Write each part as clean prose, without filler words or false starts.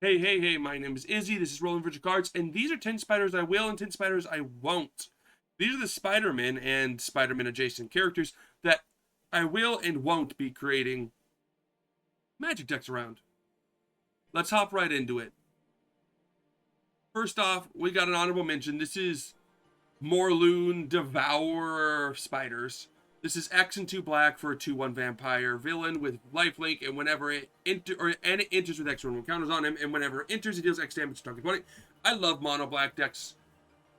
Hey, my name is Izzy, this is Rolling Virtual Cards, and these are 10 spiders I will and 10 spiders I won't. These are the Spider-Man and Spider-Man adjacent characters that I will and won't be creating magic decks around. Let's hop right into it. First off, we got an honorable mention. This is Morloon Devourer Spiders. This is X and 2 black for a 2/1 vampire villain with lifelink, and whenever it enters with X one counters on him, and whenever it enters, it deals X damage to target opponent. I love mono black decks.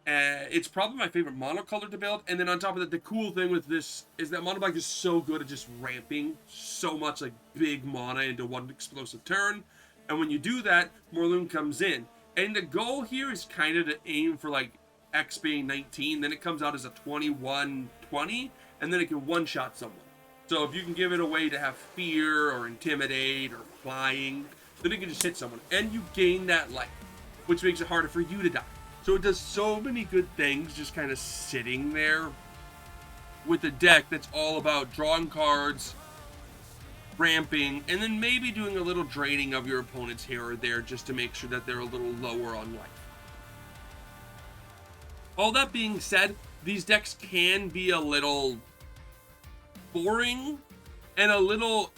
It's probably my favorite mono color to build. And then on top of that, the cool thing with this is that mono black is so good at just ramping so much like big mana into one explosive turn. And when you do that, Morloon comes in. And the goal here is kind of to aim for like X being 19, then it comes out as a 21-20, and then it can one-shot someone. So if you can give it a way to have fear or intimidate or flying, then it can just hit someone. And you gain that life, which makes it harder for you to die. So it does so many good things just kind of sitting there with a deck that's all about drawing cards, ramping, and then maybe doing a little draining of your opponents here or there just to make sure that they're a little lower on life. All that being said, these decks can be a little boring and a little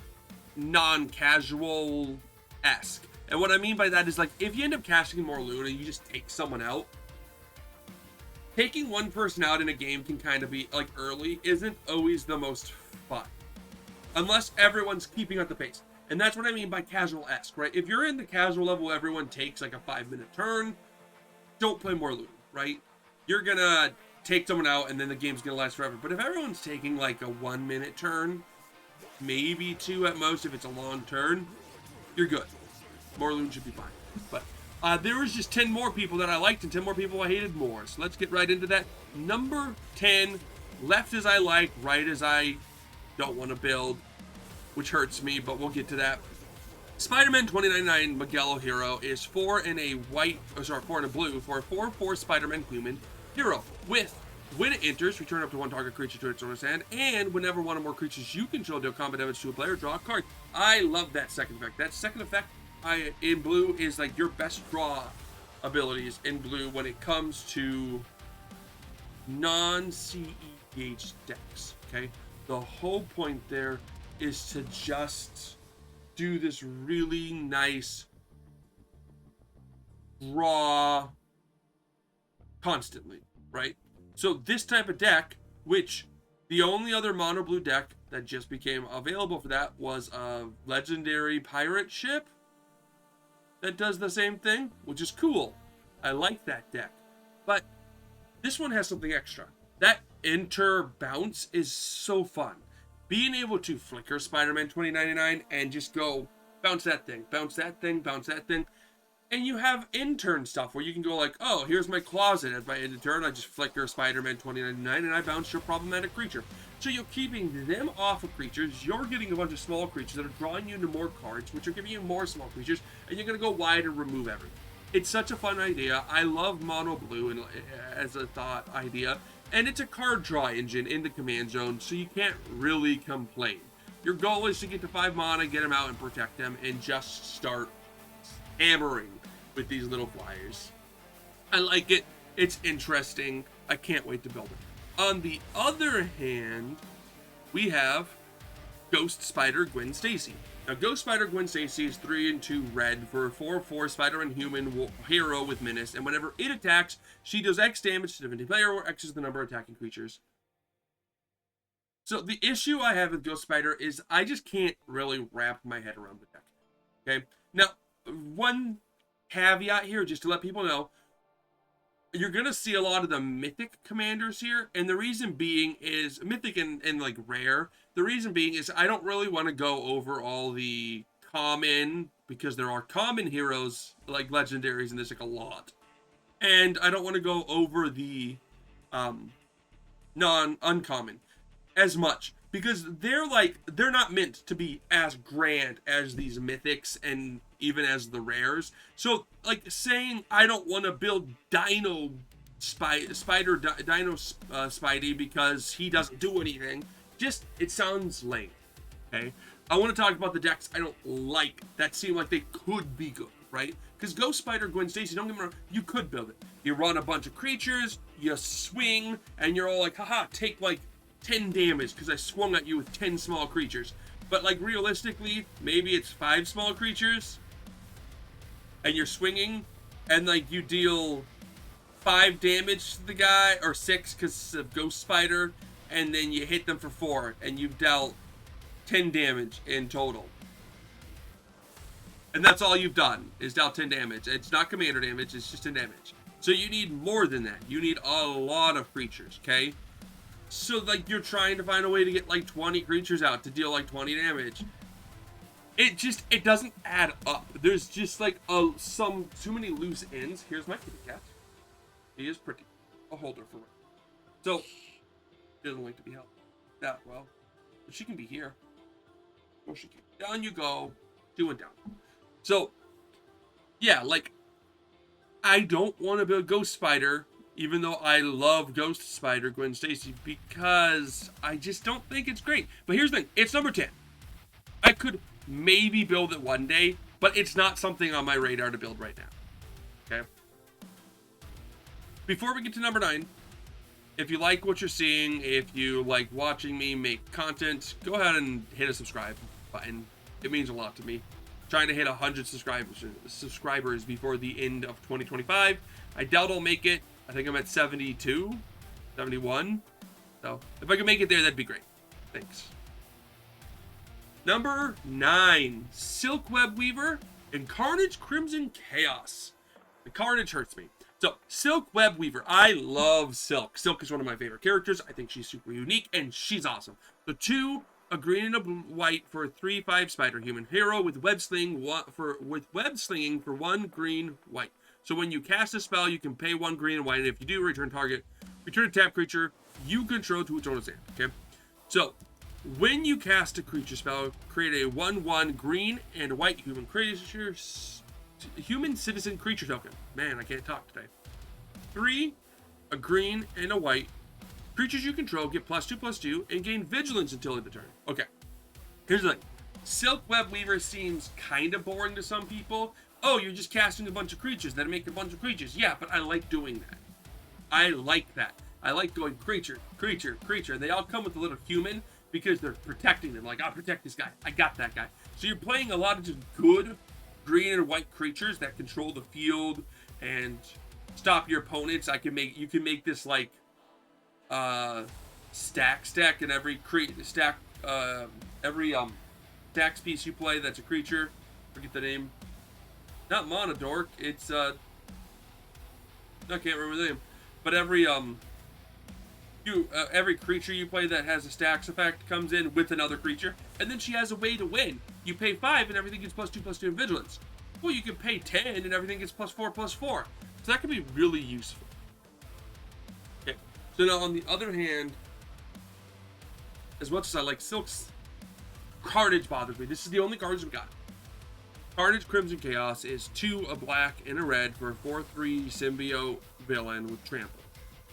non-casual-esque. And what I mean by that is, like, if you end up casting Morloon and you just take someone out, taking one person out in a game can kind of be, like, early, isn't always the most fun. Unless everyone's keeping up the pace. And that's what I mean by casual-esque, right? If you're in the casual level, everyone takes, like, a 5-minute turn, don't play Morloon, right? You're gonna take someone out and then the game's gonna last forever. But if everyone's taking like a 1-minute turn, maybe 2 at most if it's a long turn, you're good. Morloon should be fine. But there was just 10 more people that I liked and 10 more people I hated more. So let's get right into that. Number 10, left as I like, right as I don't want to build, which hurts me, but we'll get to that. Spider-Man 2099 Miguel Hero is 4 in a blue for a 4/4 Spider-Man human hero with, when it enters, return up to 1 target creature to its owner's hand, and whenever one or more creatures you control deal combat damage to a player, draw a card. I love that second effect. That second effect in blue is like your best draw abilities in blue when it comes to non-CEDH decks, okay? The whole point there is to just do this really nice draw constantly, right? So this type of deck, which the only other mono blue deck that just became available for that was a legendary pirate ship that does the same thing, which is cool. I like that deck. But this one has something extra. That enter bounce is so fun. Being able to flicker Spider-Man 2099 and just go bounce that thing, bounce that thing, bounce that thing. And you have intern stuff where you can go like, oh, here's my closet. At my end of turn, I just flicker Spider-Man 2099 and I bounce your problematic creature. So you're keeping them off of creatures. You're getting a bunch of small creatures that are drawing you into more cards, which are giving you more small creatures. And you're going to go wide and remove everything. It's such a fun idea. I love mono blue as a thought idea. And it's a card draw engine in the command zone, so you can't really complain. Your goal is to get to 5 mana, get them out and protect them, and just start hammering with these little flyers. I like it. It's interesting. I can't wait to build it. On the other hand, we have Ghost Spider Gwen Stacy. Now, Ghost Spider Gwen Stacy is 3 and 2 red for a 4/4 Spider-Man human hero with menace, and whenever it attacks, she does X damage to the defending player, where X is the number of attacking creatures. So the issue I have with Ghost Spider is I just can't really wrap my head around the deck. Okay? Now, one caveat here, just to let people know, you're going to see a lot of the mythic commanders here, and the reason being is mythic and like rare. The reason being is I don't really want to go over all the common, because there are common heroes like legendaries in this like a lot, and I don't want to go over the uncommon as much, because they're not meant to be as grand as these mythics and even as the rares. So like saying I don't want to build Dino Spidey because he doesn't do anything, just it sounds lame. Okay, I want to talk about the decks I don't like that seem like they could be good, right? Because Ghost Spider, Gwen Stacy, don't get me wrong, you could build it. You run a bunch of creatures, you swing, and you're all like, haha, take like 10 damage because I swung at you with 10 small creatures. But like realistically, maybe it's 5 small creatures, and you're swinging, and like you deal 5 damage to the guy, or 6 because of Ghost Spider, and then you hit them for 4, and you've dealt 10 damage in total. And that's all you've done, is dealt 10 damage. It's not commander damage, it's just 10 damage. So you need more than that. You need a lot of creatures, okay? So, like, you're trying to find a way to get, like, 20 creatures out to deal, like, 20 damage. It doesn't add up. There's just, like, too many loose ends. Here's my kitty cat. He is pretty. I'll hold her for right. So, she doesn't like to be held that well. But she can be here. Or she can. Down you go. 2 and down. So, yeah, like, I don't want to build Ghost Spider, even though I love Ghost Spider, Gwen Stacy, because I just don't think it's great. But here's the thing. It's number 10. I could maybe build it one day, but it's not something on my radar to build right now. Okay? Before we get to number 9, if you like what you're seeing, if you like watching me make content, go ahead and hit a subscribe button. It means a lot to me. Trying to hit 100 subscribers before the end of 2025. I doubt I'll make it. I think I'm at 72, 71. So if I can make it there, that'd be great. Thanks. Number 9, Silk Web Weaver and Carnage Crimson Chaos. The Carnage hurts me. So, Silk Web Weaver. I love Silk. Silk is one of my favorite characters. I think she's super unique, and she's awesome. So, 2, a green and a white for a 3/5 spider human hero with web slinging for 1 green white. So, when you cast a spell, you can pay 1 green and white, and if you do, return a tap creature you control to its owner's hand. Okay? So, when you cast a creature spell, create a 1/1 green and white human citizen creature token. Man, I can't talk today. 3, a green and a white. Creatures you control get +2/+2 and gain vigilance until end of turn. Okay, here's the thing. Silk Web Weaver seems kind of boring to some people. Oh, you're just casting a bunch of creatures that make a bunch of creatures. Yeah, but I like doing that. I like that. I like going creature, creature, creature. They all come with a little human because they're protecting them. Like, I'll protect this guy. I got that guy. So you're playing a lot of just good green and white creatures that control the field and stop your opponents. You can make this like stack in every stack stacks piece you play that's a creature. Forget the name. Not Monodork. It's I can't remember the name. But every creature you play that has a stacks effect comes in with another creature, and then she has a way to win. You pay 5 and everything gets +2/+2 in vigilance. Well, you can pay 10 and everything gets +4/+4. So that can be really useful. Okay. So now on the other hand, as much as I like Silk's, Carnage bothers me. This is the only cards we got. Carnage Crimson Chaos is 2, a black and a red for a 4/3 symbiote villain with trample.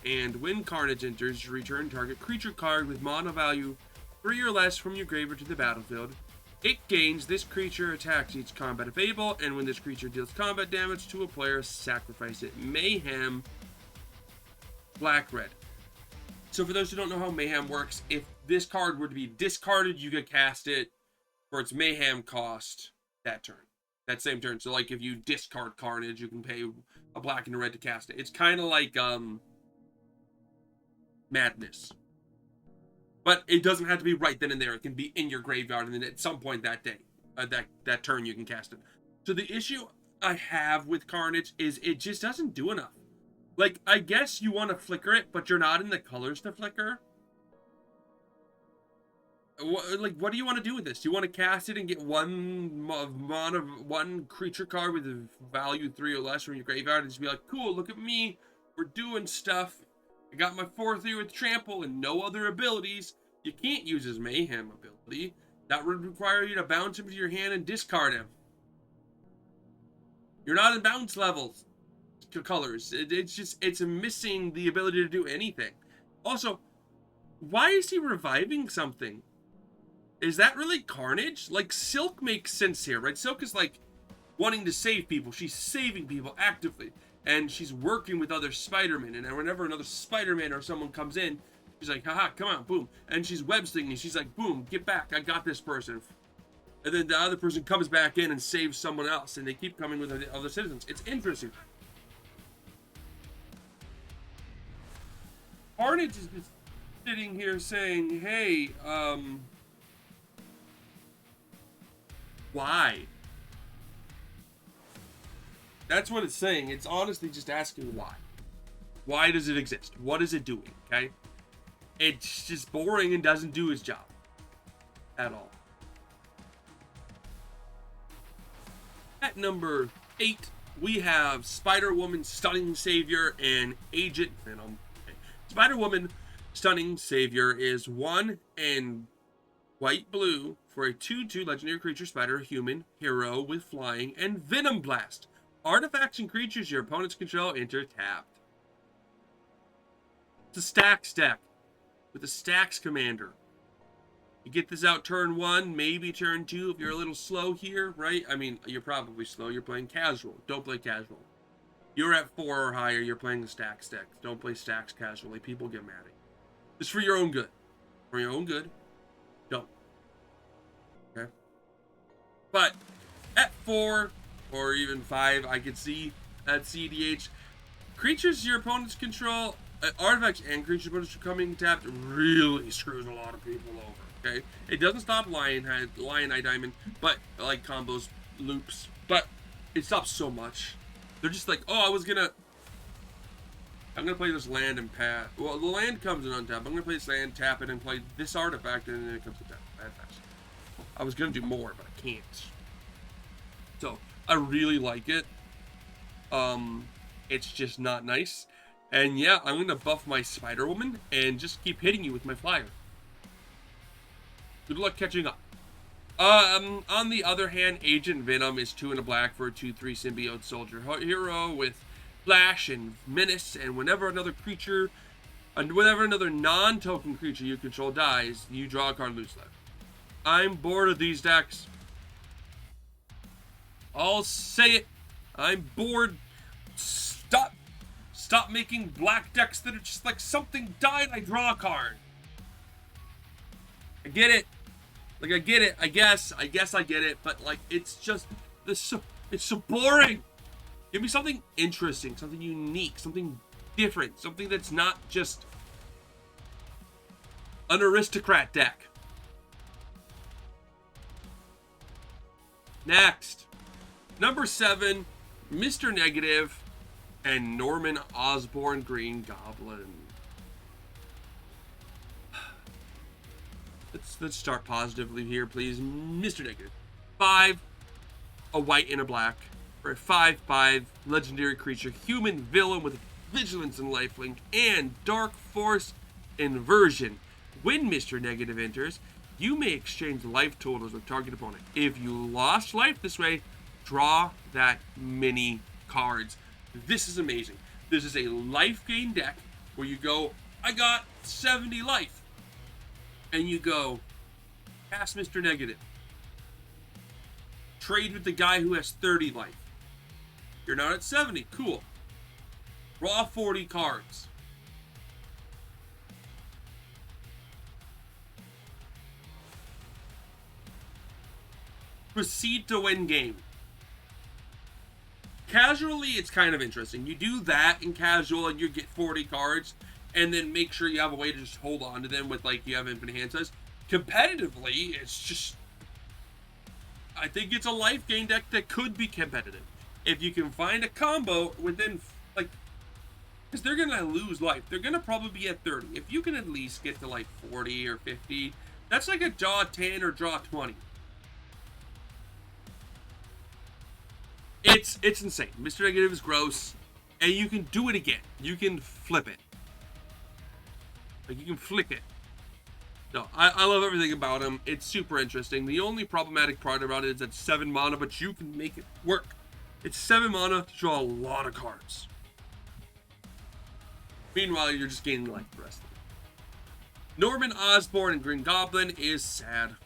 And when Carnage enters, you return target creature card with mana value 3 or less from your graveyard to the battlefield. It gains this creature attacks each combat if able, and when this creature deals combat damage to a player, sacrifice it. Mayhem, black-red. So for those who don't know how Mayhem works, if this card were to be discarded, you could cast it for its Mayhem cost that turn. That same turn. So like if you discard Carnage, you can pay a black and a red to cast it. It's kind of like Madness. But it doesn't have to be right then and there. It can be in your graveyard, and then at some point that day, that turn, you can cast it. So the issue I have with Carnage is it just doesn't do enough. Like, I guess you want to flicker it, but you're not in the colors to flicker. What do you want to do with this? Do you want to cast it and get one creature card with a value 3 or less from your graveyard and just be like, cool, look at me, we're doing stuff. I got my 4/3 with trample and no other abilities. You can't use his Mayhem ability. That would require you to bounce him to your hand and discard him. You're not in bounce levels colors. It's missing the ability to do anything. Also, why is he reviving something? is that really Carnage? Like, Silk makes sense here, right? Silk is like wanting to save people. She's saving people actively. And she's working with other Spider-Men. And whenever another Spider-Man or someone comes in, she's like, haha, come on, boom. And she's web slinging. She's like, boom, get back. I got this person. And then the other person comes back in and saves someone else. And they keep coming with other citizens. It's interesting. Carnage is just sitting here saying, hey, why? That's what it's saying. It's honestly just asking why. Why does it exist? What is it doing? Okay? It's just boring and doesn't do its job. At all. At number 8, we have Spider-Woman, Stunning Savior, and Agent Venom. Okay. Spider-Woman, Stunning Savior is 1 and white-blue for a 2/2 legendary creature spider, human, hero with flying, and Venom Blast. Artifacts and creatures your opponents control enter tapped. It's a Stacks deck with a Stacks commander. You get this out turn 1, maybe turn 2 if you're a little slow here, right? I mean, you're probably slow. You're playing casual. Don't play casual. You're at 4 or higher. You're playing the Stacks deck. Don't play Stacks casually. People get mad at you. It's for your own good. For your own good, don't. Okay? But at 4 or even 5, I could see at CDH. Creatures your opponents control, artifacts and creatures your opponents are coming tapped really screws a lot of people over, okay? It doesn't stop Lion Eye Diamond, but, like, combos, loops, but it stops so much. They're just like, oh, I'm gonna play this land and pass. Well, the land comes in untap. I'm gonna play this land, tap it, and play this artifact, and then it comes to tap. Bad pass. I was gonna do more, but I can't. So, I really like it. It's just not nice. And yeah, I'm gonna buff my Spider-Woman and just keep hitting you with my flyer. Good luck catching up. On the other hand, Agent Venom is 2 and a black for a 2/3 symbiote soldier hero with flash and menace, and whenever another non-token creature you control dies, you draw a card, lose life. I'm bored of these decks. I'll say it. I'm bored. Stop making black decks that are just like something died, I draw a card. I get it. Like, I get it. I guess I get it. But like, it's just it's so boring. Give me something interesting, something unique, something different, something that's not just an aristocrat deck. Next. Number 7, Mr. Negative and Norman Osborn Green Goblin. Let's start positively here, please. Mr. Negative. 5, a white and a black for a 5/5 legendary creature, human villain with vigilance and lifelink and dark force inversion. When Mr. Negative enters, you may exchange life totals with target opponent. If you lost life this way, draw that many cards. This is amazing. This is a life gain deck where you go, I got 70 life. And you go, cast Mr. Negative. Trade with the guy who has 30 life. You're not at 70. Cool. Draw 40 cards. Proceed to win game. Casually, it's kind of interesting. You do that in casual and you get 40 cards, and then make sure you have a way to just hold on to them with, like, you have infinite hand size. Competitively, it's just, I think it's a life gain deck that could be competitive. If you can find a combo within, like, because they're going to lose life. They're going to probably be at 30. If you can at least get to, like, 40 or 50, that's like a draw 10 or draw 20. It's insane. Mr. Negative is gross, and you can do it again. You can flip it. Like, you can flick it. No, I love everything about him. It's super interesting. The only problematic part about it is that 7 mana, but you can make it work. It's 7 mana to draw a lot of cards. Meanwhile, you're just gaining life the rest of it. Norman Osborn and Green Goblin is sad.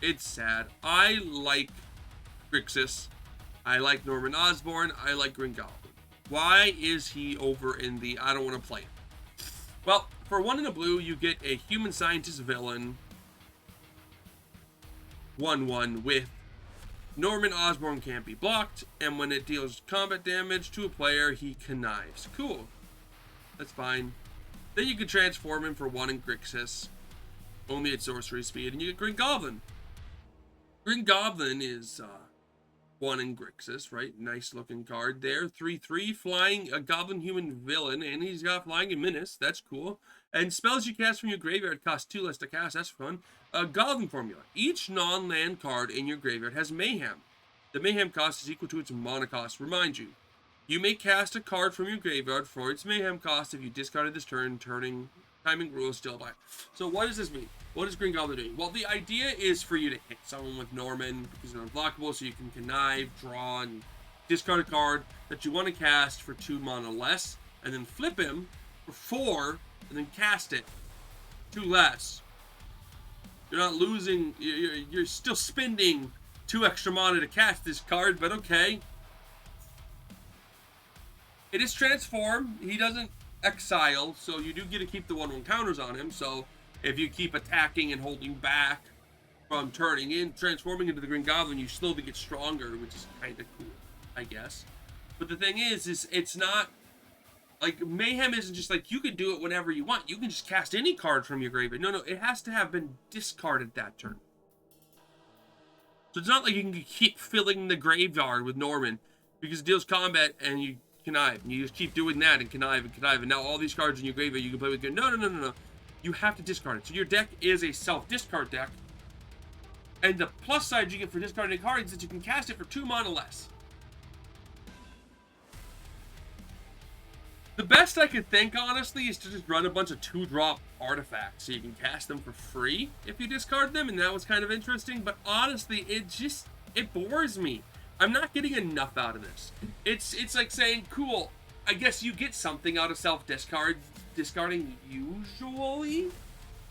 It's sad. I like Grixis. I like Norman Osborn. I like Green Goblin. Why is he over in the I don't want to play it? Well, for 1 in a blue, you get a human scientist villain 1/1 with Norman Osborn can't be blocked, and when it deals combat damage to a player, he connives. Cool. That's fine. Then you can transform him for 1 in Grixis, only at sorcery speed, and you get Green Goblin. Green Goblin is 1 in Grixis, right? Nice looking card there. 3/3, flying, a goblin human villain, and he's got flying and menace. That's cool. And spells you cast from your graveyard cost 2 less to cast. That's fun. Goblin formula. Each non-land card in your graveyard has mayhem. The mayhem cost is equal to its mana cost. Remind you, you may cast a card from your graveyard for its mayhem cost if you discarded this turn. Timing rules still apply. So what does this mean? What is Green Goblin doing? Well, the idea is for you to hit someone with Norman because they're unblockable, so you can connive, draw, and discard a card that you want to cast for 2 mana less, and then flip him for 4, and then cast it 2 less. You're not losing. You're still spending 2 extra mana to cast this card, but okay. It is transform. He doesn't exile, so you do get to keep the 1/1 counters on him. So if you keep attacking and holding back from turning in, transforming into the Green Goblin, you slowly get stronger, which is kind of cool, I guess. But the thing is it's not like mayhem isn't just like you can do it whenever you want. You can just cast any card from your graveyard. No, it has to have been discarded that turn. So it's not like you can keep filling the graveyard with Norman because it deals combat and you connive. And you just keep doing that and connive. And now all these cards in your graveyard you can play with. No. You have to discard it. So your deck is a self-discard deck. And the plus side you get for discarding cards is that you can cast it for 2 mana less. The best I could think, honestly, is to just run a bunch of 2-drop artifacts so you can cast them for free if you discard them, and that was kind of interesting. But honestly, it bores me. I'm not getting enough out of this. It's like saying, cool, I guess you get something out of discarding usually,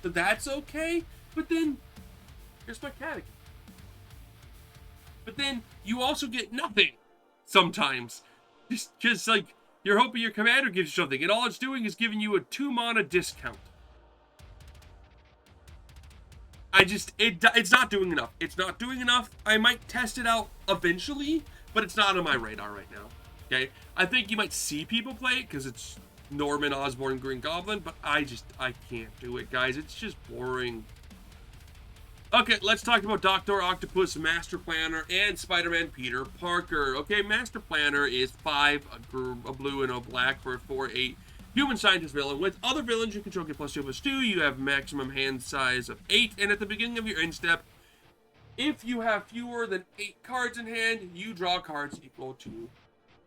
so that's okay. But then, here's my catechism. But then, you also get nothing sometimes. Just because, like, you're hoping your commander gives you something, and all it's doing is giving you a 2 mana discount. It's not doing enough. It's not doing enough. I might test it out eventually, but it's not on my radar right now. Okay? I think you might see people play it because it's Norman Osborn Green Goblin, but I can't do it, guys. It's just boring. Okay, let's talk about Dr. Octopus, Master Planner, and Spider-Man Peter Parker. Okay, Master Planner is 5, a blue and a black for a 4/8 human scientist villain. With other villains you control get +2/+2. You have maximum hand size of 8, and at the beginning of your end step, if you have fewer than 8 cards in hand, you draw cards equal to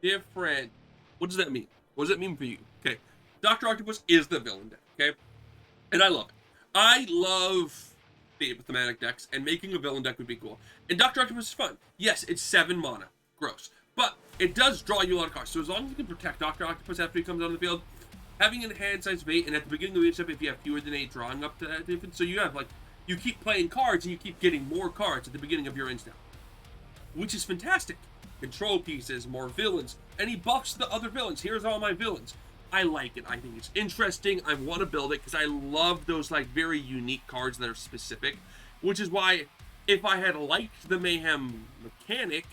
different. What does that mean? What does that mean for you? Okay, Dr. Octopus is the villain deck, okay? And I love it. I love thematic decks, and making a villain deck would be cool. And Dr. Octopus is fun. Yes, it's 7 mana. Gross. But it does draw you a lot of cards. So as long as you can protect Dr. Octopus after he comes out of the field, having a hand size of 8, and at the beginning of the step, if you have fewer than 8, drawing up to that difference. So you have, like, you keep playing cards, and you keep getting more cards at the beginning of your end step. Which is fantastic. Control pieces, more villains, and he buffs the other villains. Here's all my villains. I like it. I think it's interesting. I want to build it because I love those like very unique cards that are specific, which is why if I had liked the Mayhem mechanic,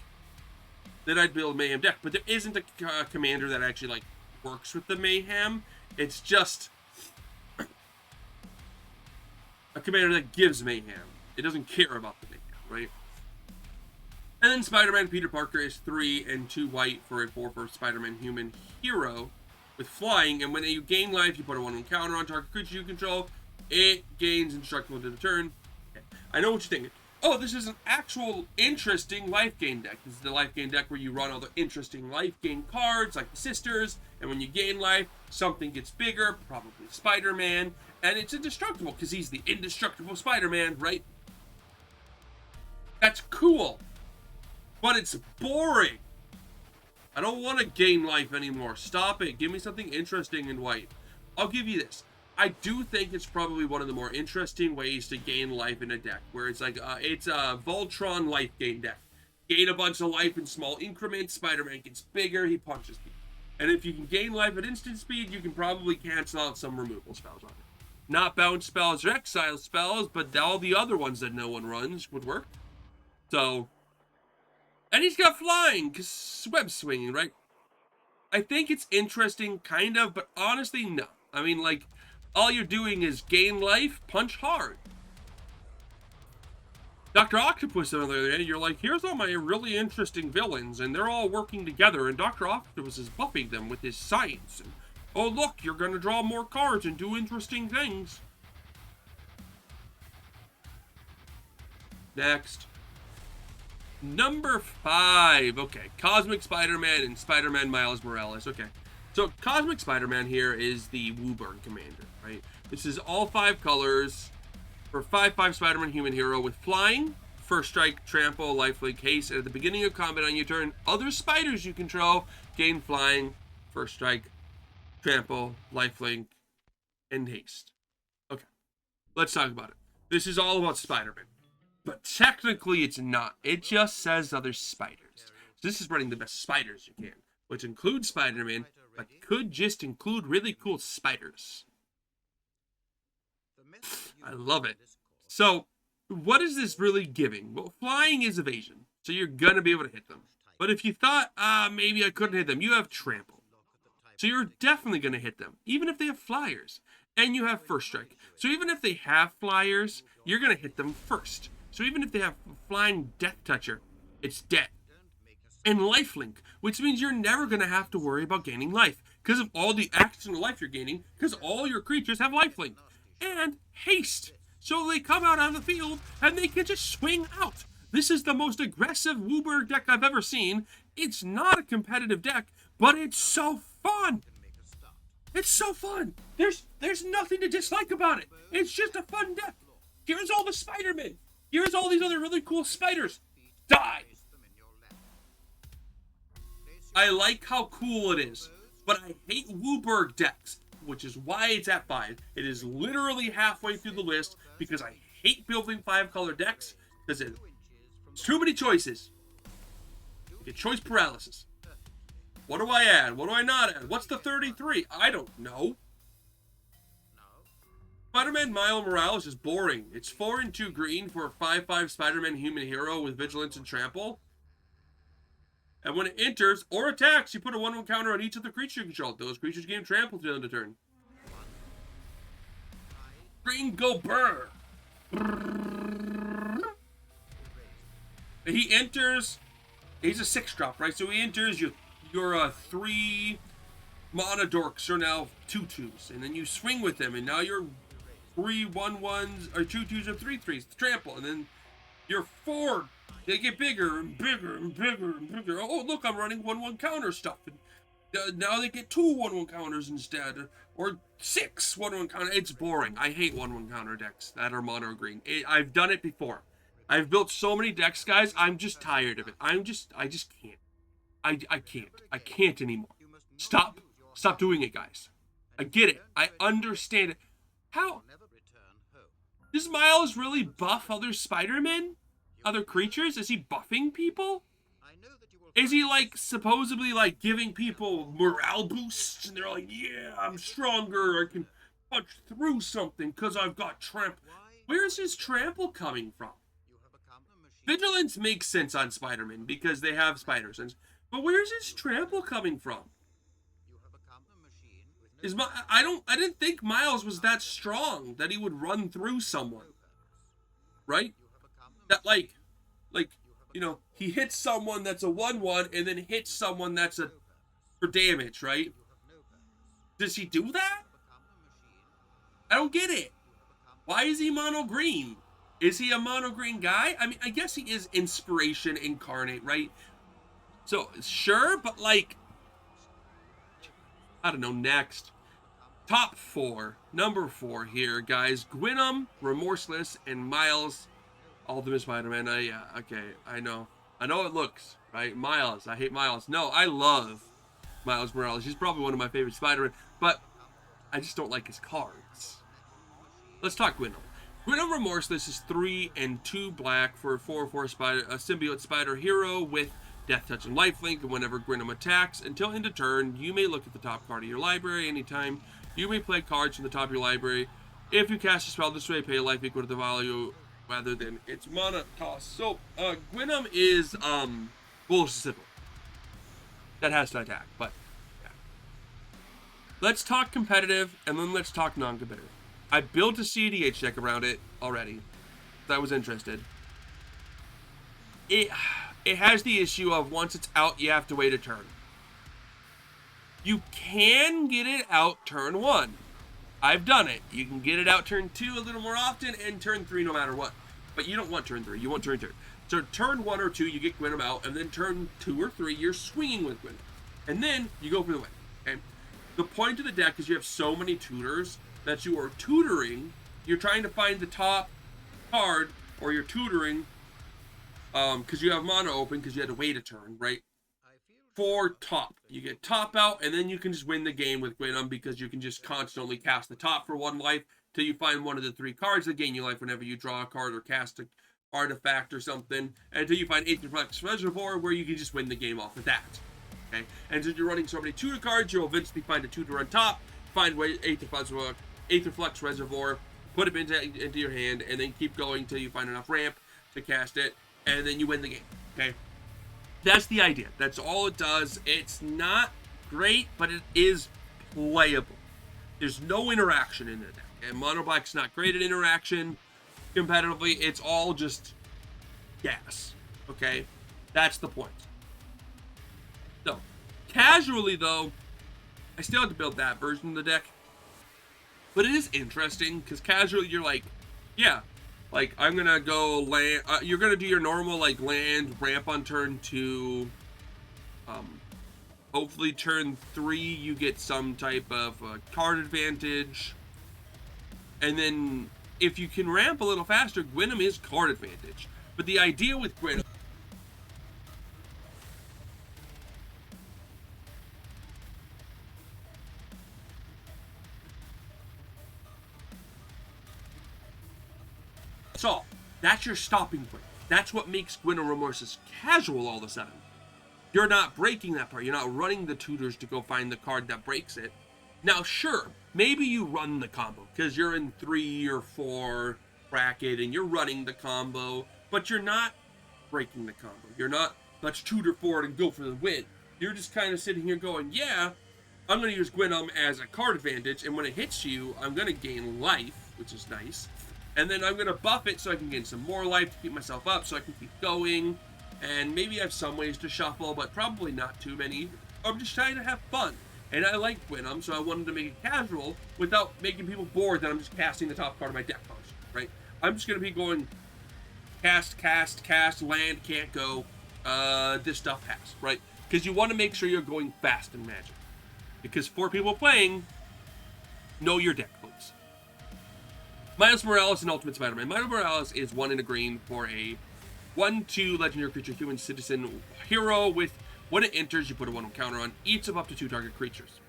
then I'd build a Mayhem deck. But there isn't a commander that actually like works with the Mayhem. It's just a commander that gives Mayhem. It doesn't care about the Mayhem, right? And then Spider-Man Peter Parker is 3 and 2 white for a 4 Spider-Man human hero with flying, and when you gain life, you put a 1/1 counter on target creature you control. It gains indestructible to the turn. Okay. I know what you're thinking. Oh, this is an actual interesting life gain deck. This is the life gain deck where you run all the interesting life gain cards, like the Sisters, and when you gain life, something gets bigger, probably Spider-Man, and it's indestructible, because he's the indestructible Spider-Man, right? That's cool, but it's boring. I don't want to gain life anymore. Stop it. Give me something interesting in white. I'll give you this. I do think it's probably one of the more interesting ways to gain life in a deck, where it's like, it's a Voltron life gain deck. Gain a bunch of life in small increments, Spider-Man gets bigger, he punches people. And if you can gain life at instant speed, you can probably cancel out some removal spells on it. Not bounce spells or exile spells, but all the other ones that no one runs would work. So, and he's got flying, because web swinging, right? I think it's interesting, kind of, but honestly, no. I mean, like, all you're doing is gain life, punch hard. Dr. Octopus the other day, you're like, here's all my really interesting villains, and they're all working together, and Dr. Octopus is buffing them with his science. And, oh, look, you're going to draw more cards and do interesting things. Next. Number 5. Okay, Cosmic Spider-Man and Spider-Man Miles Morales. Okay, so Cosmic Spider-Man here is the WooBurn Commander, right? This is all 5 colors for 5/5 Spider-Man human hero with flying, first strike, trample, lifelink, haste. And at the beginning of combat on your turn, other spiders you control gain flying, first strike, trample, lifelink, and haste. Okay, let's talk about it. This is all about Spider-Man. But technically it's not. It just says other spiders. So this is running the best spiders you can, which includes Spider-Man, but could just include really cool spiders. I love it. So, what is this really giving? Well, flying is evasion, so you're going to be able to hit them. But if you thought, maybe I couldn't hit them, you have trample. So you're definitely going to hit them, even if they have flyers. And you have first strike. So even if they have flyers, you're going to hit them first. So even if they have flying death toucher, it's dead. And lifelink, which means you're never going to have to worry about gaining life because of all the action life you're gaining, because all your creatures have lifelink. And haste, so they come out on the field and they can just swing out. This is the most aggressive WooBurn deck I've ever seen. It's not a competitive deck, but it's so fun. It's so fun. There's nothing to dislike about it. It's just a fun deck. Here's all the Spider-Man. Here's all these other really cool spiders. Die. I like how cool it is, but I hate WooBurn decks, which is why it's at 5. It is literally halfway through the list because I hate building 5-color decks because it's too many choices. You get choice paralysis. What do I add? What do I not add? What's the 33? I don't know. Spider-Man Miles Morales is boring. It's 4 and 2 green for a 5/5 Spider-Man human hero with vigilance and trample. And when it enters or attacks, you put a 1/1 counter on each of the creatures you control. Those creatures gain trample to the end of the turn. Green go burr. He enters. He's a 6-drop, right? So he enters. Your 3 mana dorks are now 2/2s, and then you swing with them, and now you're 3 1/1s or 2/2s or 3/3s trample, and then you're 4. They get bigger and bigger and bigger and bigger. Oh, look, I'm running 1/1 counter stuff. And now they get 2 1/1 counters instead, or 6 1/1 counter. It's boring. I hate 1/1 counter decks that are mono green. I've done it before. I've built so many decks, guys. I'm just tired of it. I just can't. I can't anymore. Stop doing it, guys. I get it. I understand it. How does Miles really buff other Spider-Men? Other creatures? Is he buffing people? Is he like supposedly like giving people morale boosts and they're like, yeah, I'm stronger, I can punch through something because I've got trample. Where's his trample coming from? Vigilance makes sense on Spider-Man because they have spider sense, but where's his trample coming from? I didn't think Miles was that strong that he would run through someone, right? That like, you know, he hits someone that's a 1/1 and then hits someone that's a for damage, right? Does he do that? I don't get it. Why is he mono green? Is he a mono green guy? I mean, I guess he is inspiration incarnate, right? So sure, but like, I don't know. Next, top 4, number 4 here, guys. Gwynnum, Remorseless, and Miles. Ultimate Spider-Man. Yeah, okay, I know it looks right. Miles, I hate Miles. No, I love Miles Morales. He's probably one of my favorite Spider-Man, but I just don't like his cards. let's talk Gwynam. Gwynam Remorseless is 3 and 2 black for a 4/4 spider, a symbiote spider hero with Death Touch and Lifelink, and whenever Gwynam attacks, until end of turn, you may look at the top card of your library anytime. You may play cards from the top of your library. If you cast a spell this way, pay a life equal to the value rather than its mana cost. So, Gwynam is, Bullish Sibyl. That has to attack, but, yeah. Let's talk competitive, and then let's talk non-competitive. I built a CDH deck around it already. I was interested. It has the issue of once it's out, you have to wait a turn. You can get it out turn 1. I've done it. You can get it out turn 2 a little more often and turn 3 no matter what. But you don't want turn 3. You want turn 2. So turn 1 or 2, you get Gwynam out, and then turn 2 or 3, you're swinging with Gwynam. And then you go for the win. Okay? The point of the deck is you have so many tutors that you are tutoring. You're trying to find the top card, or you're tutoring because you have mana open because you had to wait a turn, right? For top. You get top out, and then you can just win the game with Gwynam because you can just constantly cast the top for 1 life till you find one of the 3 cards that gain you life whenever you draw a card or cast an artifact or something, until you find Aetherflux Reservoir where you can just win the game off of that. Okay? And since you're running so many tutor cards, you'll eventually find a tutor on top, find Aetherflux Reservoir, put it into your hand, and then keep going until you find enough ramp to cast it, and then you win the game. Okay? That's the idea. That's all it does. It's not great, but it is playable. There's no interaction in it. And Mono Black's not great at interaction competitively. It's all just gas. Okay? That's the point. So, casually though, I still have to build that version of the deck. But it is interesting, because casually you're like, yeah, like, I'm going to go land, you're going to do your normal, like, land, ramp on turn 2, hopefully turn 3 you get some type of card advantage, and then if you can ramp a little faster, Gwynam is card advantage. But the idea with Gwynam, so, that's your stopping point. That's what makes Gwynam Remorseless casual all of a sudden. You're not breaking that part. You're not running the tutors to go find the card that breaks it. Now, sure, maybe you run the combo because you're in 3 or 4 bracket and you're running the combo, but you're not breaking the combo. You're not, let's tutor for it and go for the win. You're just kind of sitting here going, yeah, I'm going to use Gwynam as a card advantage, and when it hits you, I'm going to gain life, which is nice. And then I'm going to buff it so I can gain some more life to keep myself up so I can keep going. And maybe I have some ways to shuffle, but probably not too many. I'm just trying to have fun. And I like Gwynam, so I wanted to make it casual without making people bored that I'm just casting the top card of my deck function, right? I'm just going to be going cast, land, can't go, this stuff has, right? Because you want to make sure you're going fast in Magic. Because 4 people playing, know your deck, please. Miles Morales and Ultimate Spider-Man. Miles Morales is 1 in a green for a 1/2 legendary creature human citizen hero with, when it enters, you put a 1/1 counter on each of up to 2 target creatures.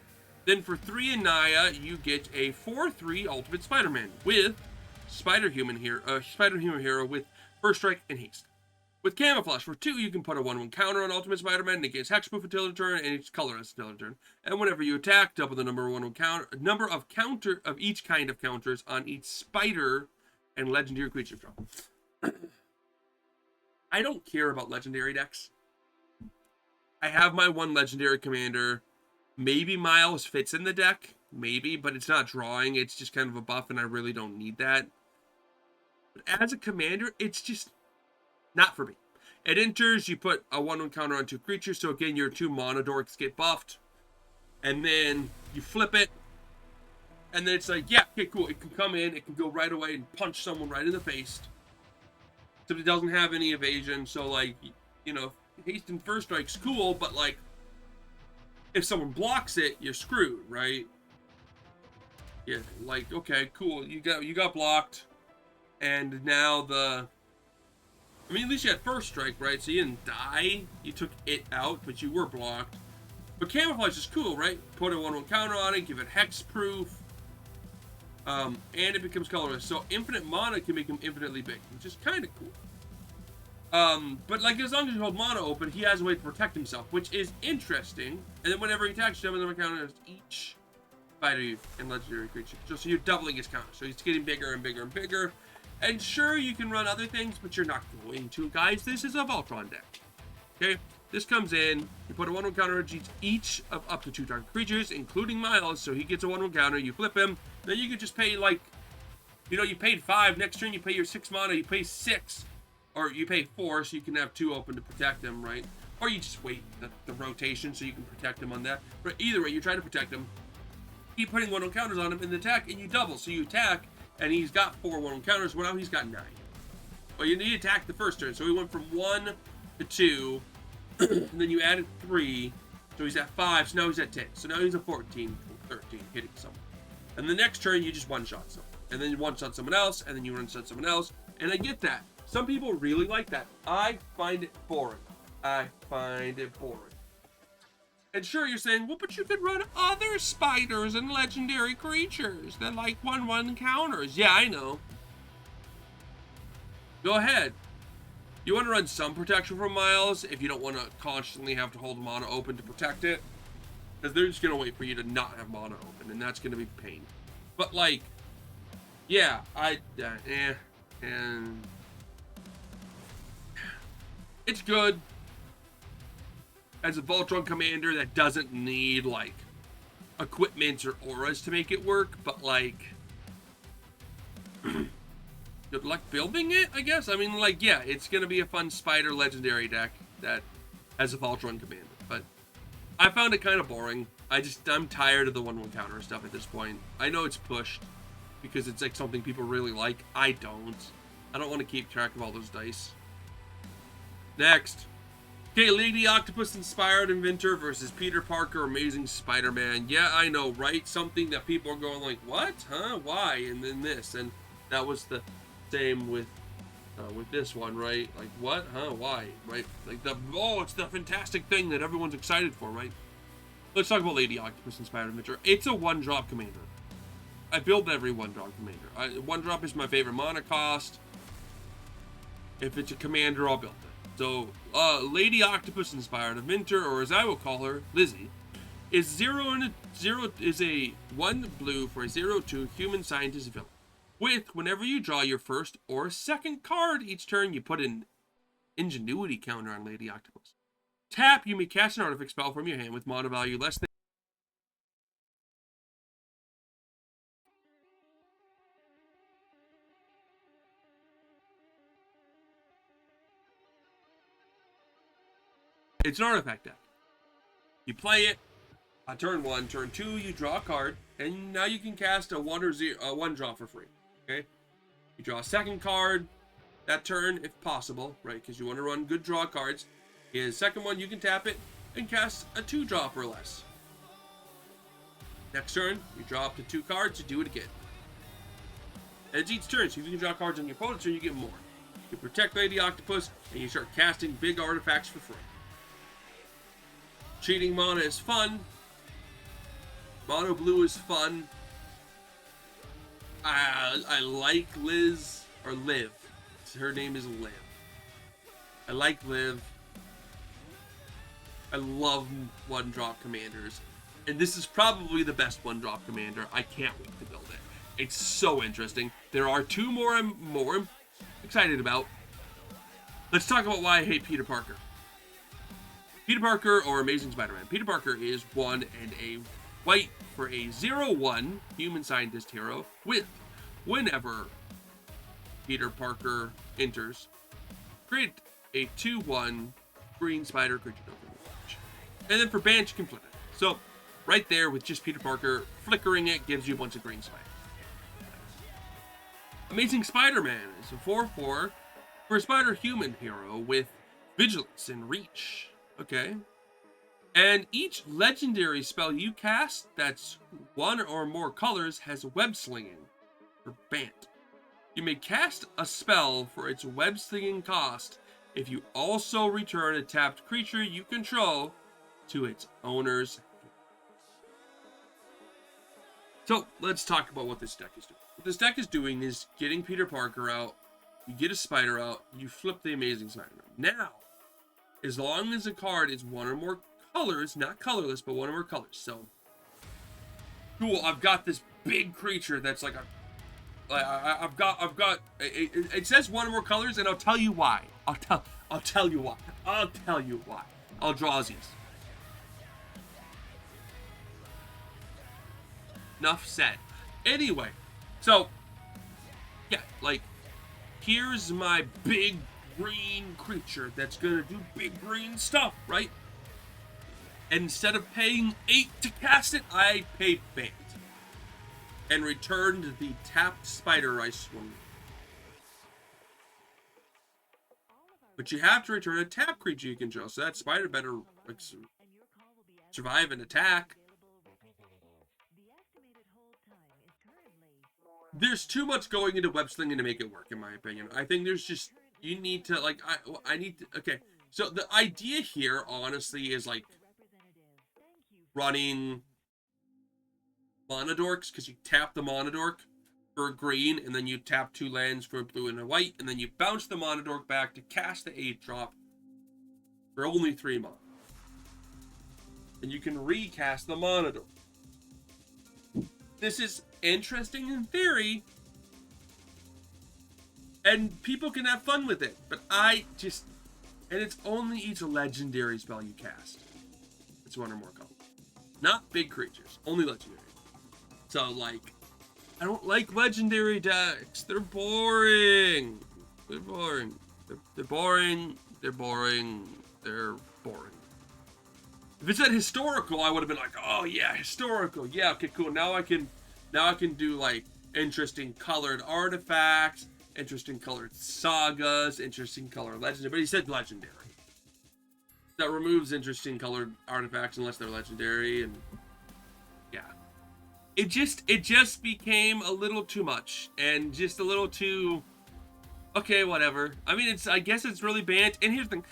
Then for 3 in Naya, you get a 4/3 Ultimate Spider-Man with Spider-Human hero with First Strike and Haste. With Camouflage, for 2, you can put a 1/1 counter on Ultimate Spider-Man and it gains Hexproof until the turn and each colorless until the turn. And whenever you attack, double the number of each kind of counters on each spider and legendary creature draw. I don't care about legendary decks. I have my 1 legendary commander. Maybe Miles fits in the deck, maybe, but it's not drawing. It's just kind of a buff, and I really don't need that. But as a commander, it's just not for me. It enters, you put a 1/1 counter on 2 creatures, so again, your 2 mana dorks get buffed. And then you flip it, and then it's like, yeah, okay, cool. It can come in, it can go right away and punch someone right in the face. Except it doesn't have any evasion, so, like, you know, haste and First Strike's cool, but, like, if someone blocks it, you're screwed, right? Yeah, like, okay, cool. You got blocked, and now I mean, at least you had First Strike, right? So you didn't die. You took it out, but you were blocked. But Camouflage is cool, right? Put a 1/1 counter on it, give it Hexproof. And it becomes colorless. So infinite mana can make him infinitely big, which is kind of cool. But like as long as you hold mana open, he has a way to protect himself, which is interesting. And then whenever he attacks, you have another counter each spider and legendary creature. So you're doubling his counter. So he's getting bigger and bigger and bigger. And sure, you can run other things, but you're not going to, guys. This is a Voltron deck. Okay? This comes in, you put a 1/1 counter on each of up to 2 target creatures, including Miles, so he gets a 1/1 counter, you flip him, then you can just pay like, you know, you paid 5, next turn you pay your 6 mana, you pay 6, or you pay 4, so you can have 2 open to protect him, right? Or you just wait the rotation so you can protect him on that. But either way, you're trying to protect him, keep putting 1/1 counters on him in the attack, and you double, so you attack, and he's got 4 1/1 counters, well now he's got 9. Well, you attacked the first turn, so he went from 1 to 2, and then you added 3, so he's at 5, so now he's at 10. So now he's at 14, 13, hitting someone. And the next turn, you just one-shot someone. And then you one-shot someone else, and then you one-shot someone else. And I get that. Some people really like that. I find it boring. And sure, you're saying, well, but you could run other spiders and legendary creatures that like 1/1 counters. Yeah, I know. Go ahead. You want to run some protection from Miles if you don't want to constantly have to hold mana open to protect it. Because they're just going to wait for you to not have mana open, and that's going to be pain. But, like, yeah, and it's good as a Voltron commander that doesn't need, like, equipment or auras to make it work, but, like, good luck building it, I guess. I mean, like, yeah, it's gonna be a fun spider legendary deck that has a Voltron commander, but I found it kind of boring. I'm tired of the 1/1 counter stuff at this point. I know it's pushed because it's like something people really like. I don't want to keep track of all those dice. Next. Okay, Lady Octopus Inspired Inventor versus Peter Parker Amazing Spider-Man. Yeah, I know, right? Something that people are going like, what? Huh? Why? And then this. And that was the same with this one, right? Like, what? Huh? Why? Right? Like, it's the fantastic thing that everyone's excited for, right? Let's talk about Lady Octopus Inspired Inventor. It's a 1-drop commander. I build every 1-drop commander. 1-drop is my favorite mana cost. If it's a commander, I'll build it. So, Lady Octopus Inspired Inventor, or as I will call her, Lizzie, is a 1 blue for a 0/2 human scientist villain. With, whenever you draw your first or second card each turn, you put an ingenuity counter on Lady Octopus. Tap, you may cast an artifact spell from your hand with mana value less than. It's an artifact deck. You play it on turn 1, turn 2, you draw a card, and now you can cast a 1 draw for free. Okay? You draw a second card that turn if possible, right? Because you want to run good draw cards. His second one, you can tap it and cast a 2 drop or less. Next turn, you draw up to 2 cards, you do it again. And it's each turn, so if you can draw cards on your opponent's turn, you get more. You protect Lady Octopus, and you start casting big artifacts for free. Cheating mana is fun. Mono blue is fun. I like Liz, or Liv. Her name is Liv. I like Liv. I love 1-drop commanders. And this is probably the best 1-drop commander. I can't wait to build it. It's so interesting. There are 2 more I'm more excited about. Let's talk about why I hate Peter Parker. Peter Parker or Amazing Spider-Man. Peter Parker is 1 and a white for a 0/1 human scientist hero with, whenever Peter Parker enters, create a 2/1 green spider creature token. And then for bans, you can flip it. So, right there with just Peter Parker, flickering it gives you a bunch of green spiders. Amazing Spider-Man is a 4/4 for a spider human hero with vigilance and reach. Okay. And each legendary spell you cast that's 1 or more colors has web slinging or bant. You may cast a spell for its web slinging cost if you also return a tapped creature you control to its owner's. So let's talk about what this deck is doing. What this deck is doing is getting Peter Parker out, you get a Spider out, you flip the Amazing Spider-Man. Now, as long as a card is one or more colors, not colorless, but one or more colors. So, cool, I've got this big creature that's like a... I've got... It says one or more colors, and I'll tell you why. I'll tell you why. I'll draw these. Enough said. Anyway, so, yeah, like, here's my big green creature that's gonna do big green stuff, right? Instead of paying 8 to cast it, I paid bait and returned the tapped spider I swung. But you have to return a tap creature you can draw, so that spider better like, survive an attack. There's too much going into web slinging to make it work, in my opinion. I think there's just, you need to, like, I need to, okay. So the idea here, honestly, is, like, running Monodorks, because you tap the Monodork for a green, and then you tap 2 lands for a blue and a white, and then you bounce the Monodork back to cast the 8-drop for only 3 mana. And you can recast the Monodork. This is interesting in theory, and people can have fun with it, but I just, and it's only each legendary spell you cast. It's one or more colors. Not big creatures, only legendary. So, like, I don't like legendary decks. They're boring. They're boring. They're boring. They're boring. They're boring. If it said historical, I would have been like, oh yeah, historical. Yeah, okay, cool. Now I can do like interesting colored artifacts, interesting colored sagas, interesting colored legendary. But he said legendary. That removes interesting colored artifacts unless they're legendary, and yeah. It just became a little too much and just a little too, okay, whatever. I mean, I guess it's really banned. And here's the thing.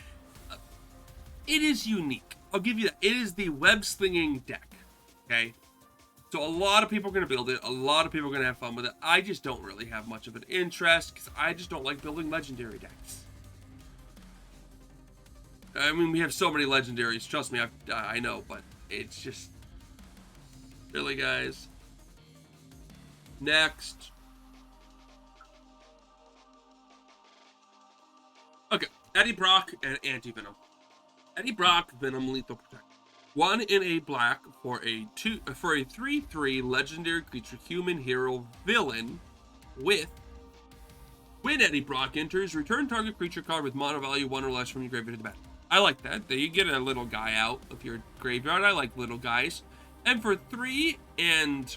It is unique. I'll give you that. It is the web slinging deck. Okay? So a lot of people are going to build it. A lot of people are going to have fun with it. I just don't really have much of an interest because I just don't like building legendary decks. I mean, we have so many legendaries. Trust me, I know, but it's just... Really, guys? Next. Okay. Eddie Brock and Anti-Venom. Eddie Brock, Venom, Lethal Protect. 1 in a black for a 3/3 legendary creature, human, hero, villain with, when Eddie Brock enters, return target creature card with mana value 1 or less from your graveyard to the battlefield. I like that. You get a little guy out of your graveyard. I like little guys. And for 3 and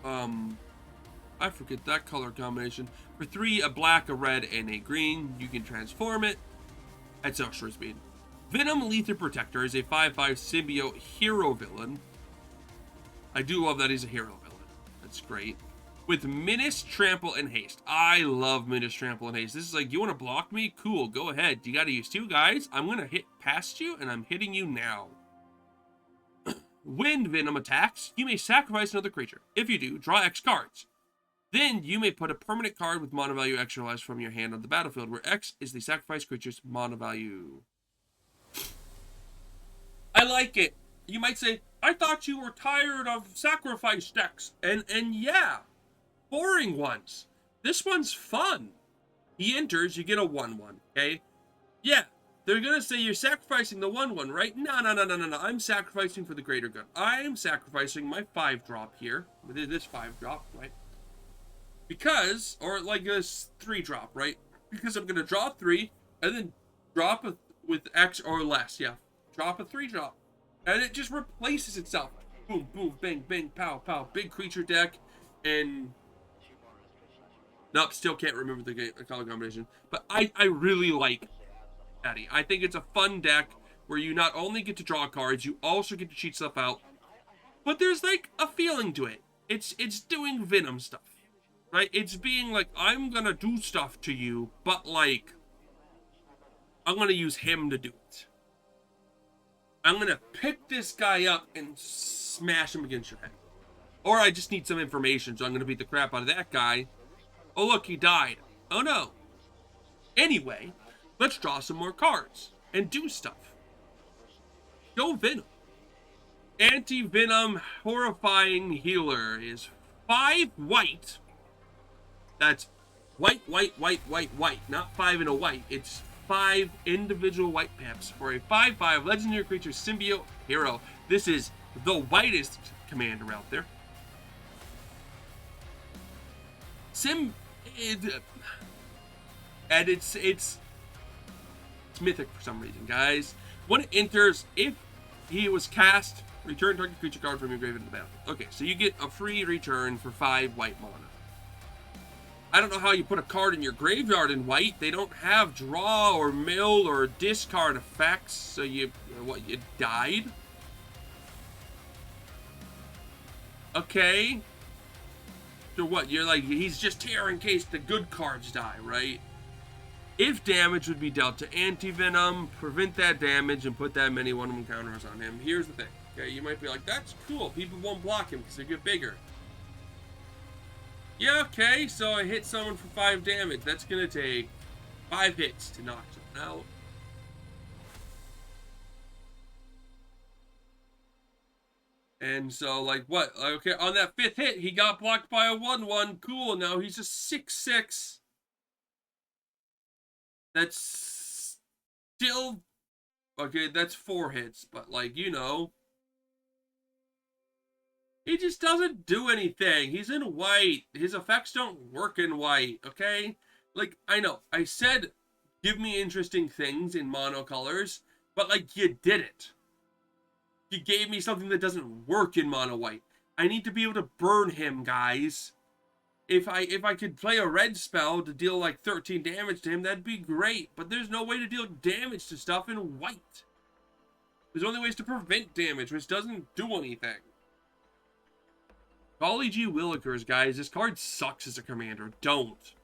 I forget that color combination. For 3, a black, a red, and a green, you can transform it at extra speed. Venom Lethal Protector is a 5/5 symbiote hero villain. I do love that he's a hero villain. That's great. With Menace, Trample, and Haste. I love Menace, Trample, and Haste. This is like, you want to block me? Cool, go ahead. You got to use 2 guys. I'm going to hit past you, and I'm hitting you now. When Venom attacks, you may sacrifice another creature. If you do, draw X cards. Then you may put a permanent card with mana value X or less from your hand on the battlefield, where X is the sacrificed creature's mana value. I like it. You might say, I thought you were tired of sacrifice decks. And yeah, boring ones. This one's fun. He enters, you get a 1/1, okay? Yeah, they're going to say you're sacrificing the 1/1, right? No. I'm sacrificing for the greater good. I'm sacrificing my 5-drop here. This 5-drop, right? Because, or like this 3-drop, right? Because I'm going to draw 3 and then drop with X or less, yeah. Drop a 3-drop. And it just replaces itself. Boom, boom, bang, bang, pow, pow. Big creature deck. And... Nope, still can't remember the color combination. But I really like Eddie. I think it's a fun deck where you not only get to draw cards, you also get to cheat stuff out. But there's like a feeling to it. It's doing Venom stuff. Right? It's being like, I'm gonna do stuff to you, but like, I'm gonna use him to do it. I'm gonna pick this guy up and smash him against your head. Or I just need some information, so I'm going to beat the crap out of that guy. Oh, look, he died. Oh, no. Anyway, let's draw some more cards and do stuff. Go Venom. Anti-Venom Horrifying Healer is 5 white. That's white, white, white, white, white. Not 5 in a white. It's 5 individual white pips for a 5/5 legendary creature symbiote hero. This is the whitest commander out there. And it's mythic for some reason, guys. When it enters, if he was cast, return target creature card from your graveyard to the battlefield. Okay, so you get a free return for 5 white mana. I don't know how you put a card in your graveyard in white. They don't have draw or mill or discard effects, so you died? Okay. So what, you're like, he's just here in case the good cards die, right? If damage would be dealt to anti-venom, prevent that damage and put that many 1/1 counters on him. Here's the thing, okay? You might be like, that's cool. People won't block him because they get bigger. Yeah, okay, so I hit someone for 5 damage. That's going to take 5 hits to knock someone out. And so, like, what? Okay, on that 5th hit, he got blocked by a 1/1. Cool, now he's a 6/6. That's still... Okay, that's 4 hits, but, like, you know... He just doesn't do anything. He's in white. His effects don't work in white, okay? Like, I know, I said, give me interesting things in monocolors, but, like, you did it. You gave me something that doesn't work in mono white. I need to be able to burn him, guys. If I could play a red spell to deal like 13 damage to him, that'd be great. But there's no way to deal damage to stuff in white. There's only ways to prevent damage, which doesn't do anything. Golly gee willikers, guys. This card sucks as a commander. Don't.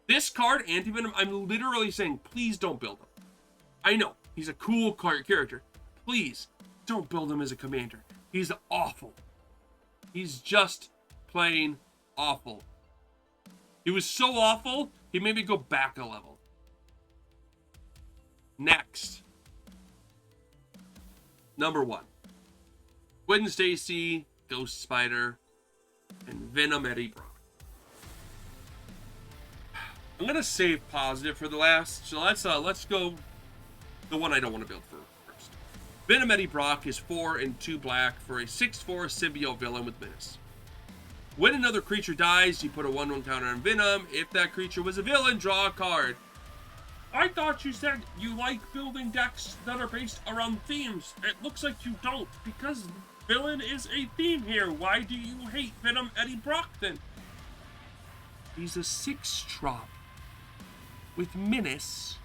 This card, Anti-Venom, I'm literally saying, please don't build him. I know, he's a cool character. Please, don't build him as a commander. He's awful. He's just plain awful. He was so awful, he made me go back a level. Next. Number 1. Gwen Stacy, Ghost Spider, and Venom Eddie Brock. I'm gonna save positive for the last, so let's go the one I don't want to build for first. Venom Eddie Brock is 4 and 2 black for a 6/4 symbiote villain with menace. When another creature dies, you put a 1/1 counter on Venom. If that creature was a villain, draw a card. I thought you said you like building decks that are based around themes. It looks like you don't, because villain is a theme here. Why do you hate Venom Eddie Brock then? He's a 6-drop with menace.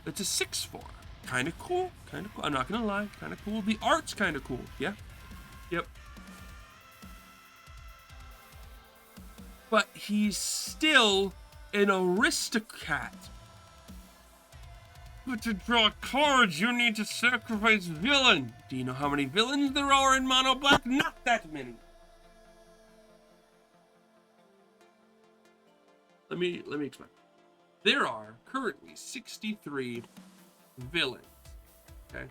That's a 6/4. Kind of cool. Kind of cool. I'm not gonna lie. Kind of cool. The art's kind of cool. Yeah. Yep. But he's still an aristocrat. But to draw cards, you need to sacrifice villain. Do you know how many villains there are in mono black? Not that many. Let me explain. There are currently 63 villains. Okay.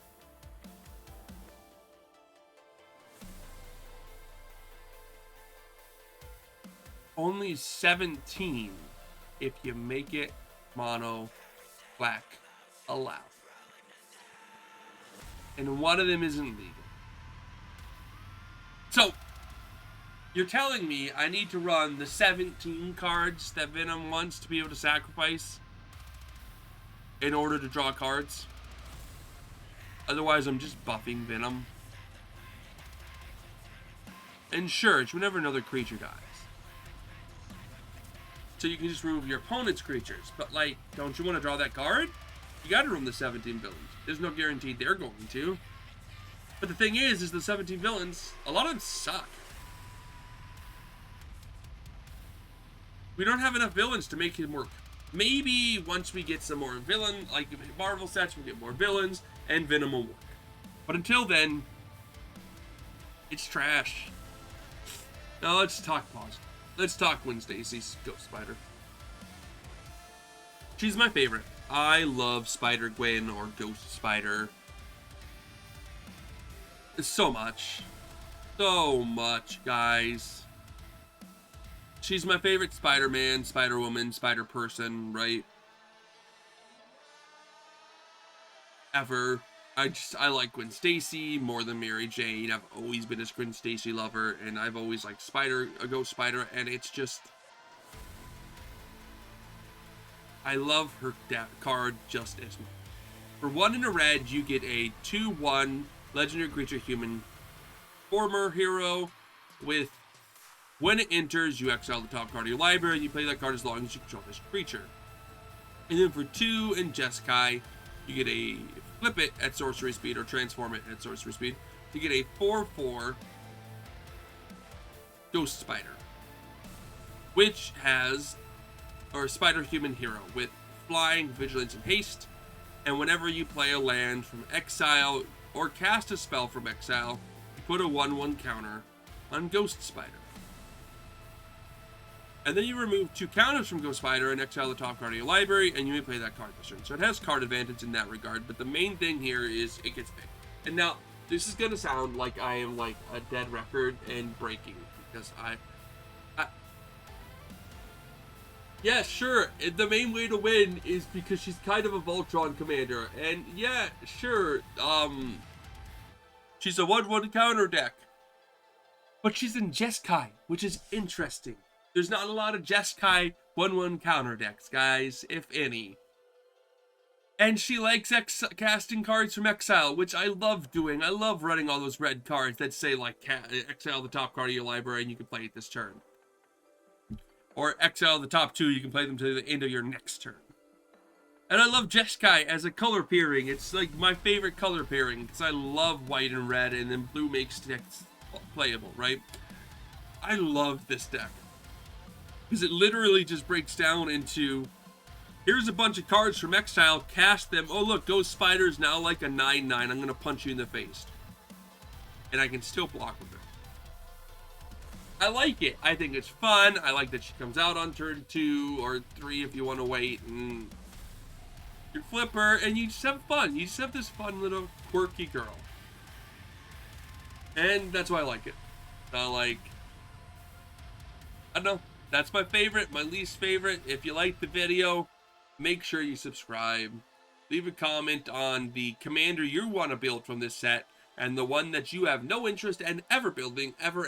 Only 17 if you make it mono black allowed. And one of them isn't legal. So, you're telling me I need to run the 17 cards that Venom wants to be able to sacrifice in order to draw cards? Otherwise, I'm just buffing Venom. And sure, it's whenever another creature dies. So you can just remove your opponent's creatures. But, like, don't you want to draw that card? You gotta remove the 17 villains. There's no guarantee they're going to. But the thing is the 17 villains, a lot of them suck. We don't have enough villains to make it work. Maybe once we get some more villain, like Marvel sets, we'll get more villains, and Venom will work. But until then, it's trash. Now let's talk positive. Let's talk Gwen Stacy's Ghost Spider. She's my favorite. I love Spider-Gwen or Ghost Spider so much. So much, guys. She's my favorite Spider-Man, Spider-Woman, Spider-Person, right? Ever. I like Gwen Stacy more than Mary Jane. I've always been a Gwen Stacy lover, and I've always liked a Ghost Spider, and it's just, I love her card just as much. For 1 in a red, you get a 2/1 legendary creature human former hero with, when it enters, you exile the top card of your library and you play that card as long as you control this creature. And then for 2 in Jeskai, you get a flip it at sorcery speed or transform it at sorcery speed to get a 4/4 Ghost Spider, which has, or Spider Human Hero with flying, vigilance, and haste. And whenever you play a land from exile or cast a spell from exile, you put a 1/1 counter on Ghost Spider. And then you remove 2 counters from Ghost Spider and exile the top card of your library, and you may play that card this turn. So it has card advantage in that regard, but the main thing here is it gets big. And now, this is going to sound like I am like a dead record and breaking, because yeah, sure, the main way to win is because she's kind of a Voltron commander, and yeah, sure, she's a 1/1 counter deck. But she's in Jeskai, which is interesting. There's not a lot of Jeskai 1/1 counter decks, guys, if any. And she likes casting cards from exile, which I love doing. I love running all those red cards that say, like, exile the top card of your library and you can play it this turn. Or exile the top 2, you can play them to the end of your next turn. And I love Jeskai as a color pairing. It's like my favorite color pairing, because I love white and red, and then blue makes decks playable, right? I love this deck, because it literally just breaks down into, here's a bunch of cards from exile, cast them, oh look, Ghost Spider's now like a 9/9, I'm going to punch you in the face. And I can still block with it. I like it. I think it's fun. I like that she comes out on turn 2 or 3 if you want to wait, and you flip her, and you just have fun. You just have this fun little quirky girl. And that's why I like it. I don't know. That's my favorite, my least favorite. If you like the video, make sure you subscribe. Leave a comment on the commander you want to build from this set, and the one that you have no interest in ever building, ever.